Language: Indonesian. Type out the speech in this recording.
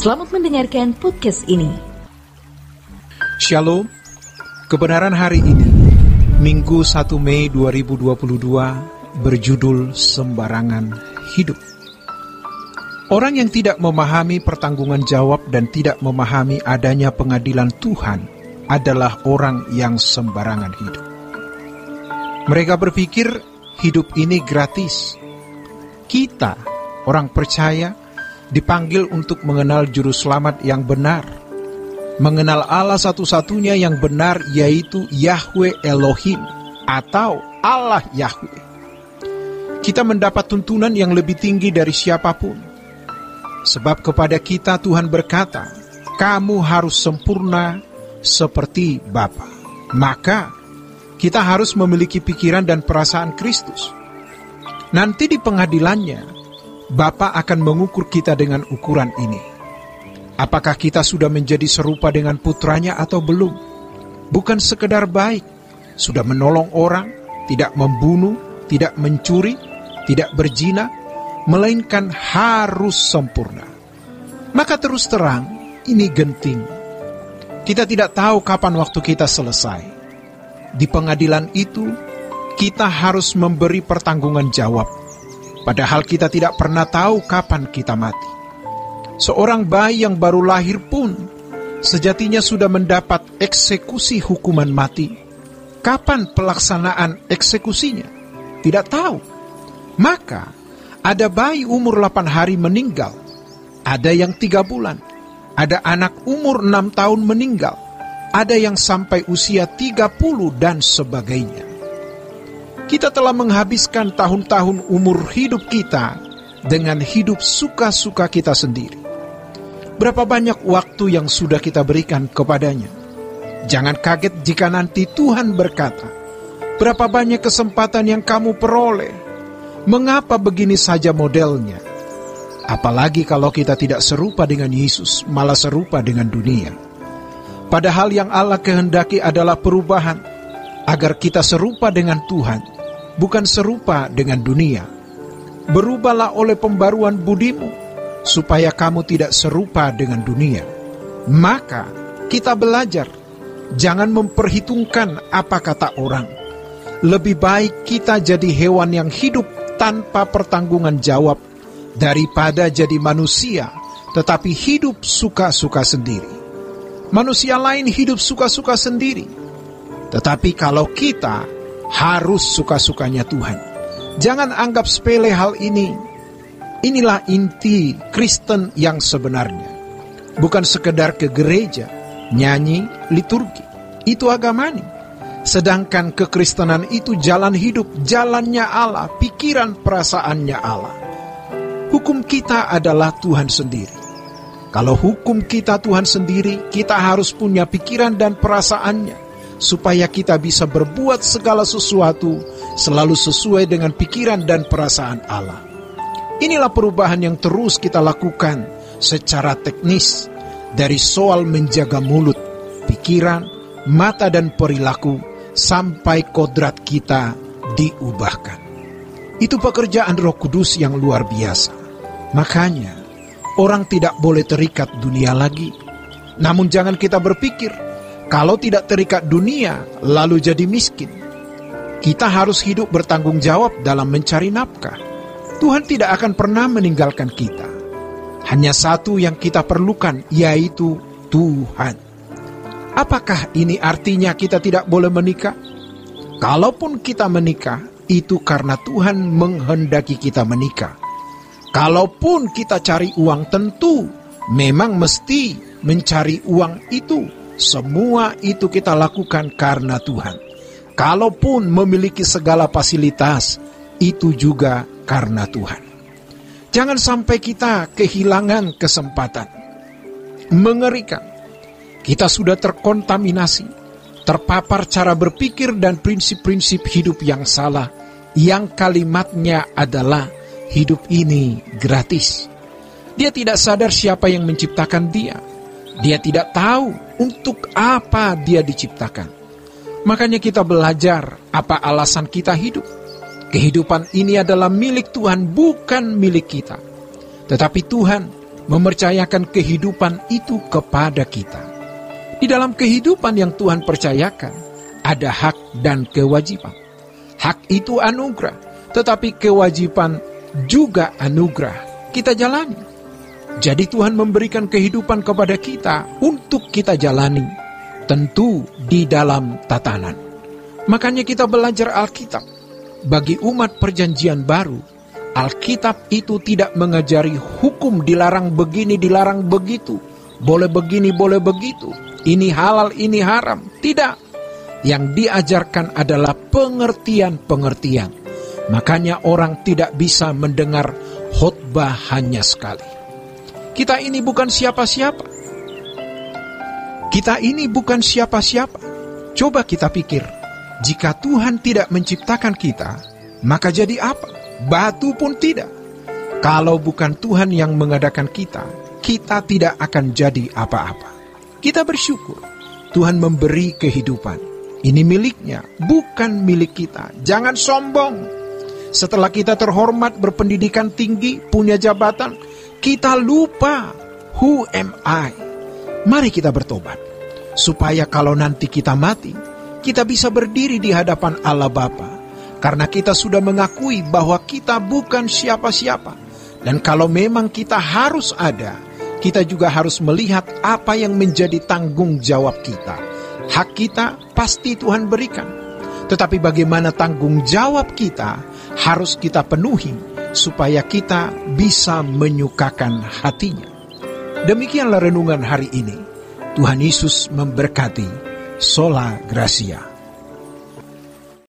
Selamat mendengarkan podcast ini. Shalom, kebenaran hari ini, Minggu 1 Mei 2022, berjudul Sembarangan Hidup. Orang yang tidak memahami pertanggungan jawab dan tidak memahami adanya pengadilan Tuhan adalah orang yang sembarangan hidup. Mereka berpikir hidup ini gratis. Kita, orang percaya, dipanggil untuk mengenal juru selamat yang benar, mengenal Allah satu-satunya yang benar, yaitu Yahweh Elohim atau Allah Yahweh. Kita mendapat tuntunan yang lebih tinggi dari siapapun, sebab kepada kita Tuhan berkata, kamu harus sempurna seperti Bapa. Maka kita harus memiliki pikiran dan perasaan Kristus. Nanti di pengadilannya, Bapa akan mengukur kita dengan ukuran ini. Apakah kita sudah menjadi serupa dengan putranya atau belum? Bukan sekedar baik, sudah menolong orang, tidak membunuh, tidak mencuri, tidak berzina, melainkan harus sempurna. Maka terus terang, ini genting. Kita tidak tahu kapan waktu kita selesai. Di pengadilan itu, kita harus memberi pertanggungan jawab. Padahal kita tidak pernah tahu kapan kita mati. Seorang bayi yang baru lahir pun sejatinya sudah mendapat eksekusi hukuman mati. Kapan pelaksanaan eksekusinya? Tidak tahu. Maka ada bayi umur 8 hari meninggal, ada yang 3 bulan, ada anak umur 6 tahun meninggal, ada yang sampai usia 30 dan sebagainya. Kita telah menghabiskan tahun-tahun umur hidup kita dengan hidup suka-suka kita sendiri. Berapa banyak waktu yang sudah kita berikan kepadanya? Jangan kaget jika nanti Tuhan berkata, berapa banyak kesempatan yang kamu peroleh? Mengapa begini saja modelnya? Apalagi kalau kita tidak serupa dengan Yesus, malah serupa dengan dunia. Padahal yang Allah kehendaki adalah perubahan, agar kita serupa dengan Tuhan, bukan serupa dengan dunia. Berubahlah oleh pembaruan budimu, supaya kamu tidak serupa dengan dunia. Maka kita belajar, jangan memperhitungkan apa kata orang. Lebih baik kita jadi hewan yang hidup tanpa pertanggungan jawab, daripada jadi manusia, tetapi hidup suka-suka sendiri. Manusia lain hidup suka-suka sendiri. Tetapi kalau kita harus suka-sukanya Tuhan. Jangan anggap sepele hal ini. Inilah inti Kristen yang sebenarnya. Bukan sekedar ke gereja, nyanyi, liturgi. Itu agamani. Sedangkan kekristenan itu jalan hidup, jalannya Allah, pikiran perasaannya Allah. Hukum kita adalah Tuhan sendiri. Kalau hukum kita Tuhan sendiri, kita harus punya pikiran dan perasaannya, supaya kita bisa berbuat segala sesuatu selalu sesuai dengan pikiran dan perasaan Allah. Inilah perubahan yang terus kita lakukan secara teknis, dari soal menjaga mulut, pikiran, mata dan perilaku, sampai kodrat kita diubahkan. Itu pekerjaan Roh Kudus yang luar biasa. Makanya, orang tidak boleh terikat dunia lagi. Namun jangan kita berpikir, kalau tidak terikat dunia, lalu jadi miskin. Kita harus hidup bertanggung jawab dalam mencari nafkah. Tuhan tidak akan pernah meninggalkan kita. Hanya satu yang kita perlukan, yaitu Tuhan. Apakah ini artinya kita tidak boleh menikah? Kalaupun kita menikah, itu karena Tuhan menghendaki kita menikah. Kalaupun kita cari uang, tentu memang mesti mencari uang itu. Semua itu kita lakukan karena Tuhan. Kalaupun memiliki segala fasilitas, itu juga karena Tuhan. Jangan sampai kita kehilangan kesempatan. Mengerikan. Kita sudah terkontaminasi, terpapar cara berpikir dan prinsip-prinsip hidup yang salah, yang kalimatnya adalah hidup ini gratis. Dia tidak sadar siapa yang menciptakan dia. Dia tidak tahu untuk apa dia diciptakan. Makanya kita belajar apa alasan kita hidup. Kehidupan ini adalah milik Tuhan, bukan milik kita. Tetapi Tuhan mempercayakan kehidupan itu kepada kita. Di dalam kehidupan yang Tuhan percayakan, ada hak dan kewajiban. Hak itu anugerah, tetapi kewajiban juga anugerah. Kita jalani. Jadi Tuhan memberikan kehidupan kepada kita untuk kita jalani, tentu di dalam tatanan. Makanya kita belajar Alkitab. Bagi umat perjanjian baru, Alkitab itu tidak mengajari hukum dilarang begini, dilarang begitu. Boleh begini, boleh begitu. Ini halal, ini haram. Tidak. Yang diajarkan adalah pengertian-pengertian. Makanya orang tidak bisa mendengar khotbah hanya sekali. Kita ini bukan siapa-siapa. Kita ini bukan siapa-siapa. Coba kita pikir, jika Tuhan tidak menciptakan kita, maka jadi apa? Batu pun tidak. Kalau bukan Tuhan yang mengadakan kita, kita tidak akan jadi apa-apa. Kita bersyukur Tuhan memberi kehidupan. Ini miliknya, bukan milik kita. Jangan sombong. Setelah kita terhormat, berpendidikan tinggi, punya jabatan, kita lupa, who am I? Mari kita bertobat, supaya kalau nanti kita mati, kita bisa berdiri di hadapan Allah Bapa. Karena kita sudah mengakui bahwa kita bukan siapa-siapa. Dan kalau memang kita harus ada, kita juga harus melihat apa yang menjadi tanggung jawab kita. Hak kita pasti Tuhan berikan. Tetapi bagaimana tanggung jawab kita harus kita penuhi, supaya kita bisa menyukakan hatinya. Demikianlah renungan hari ini. Tuhan Yesus memberkati. Sola Gracia.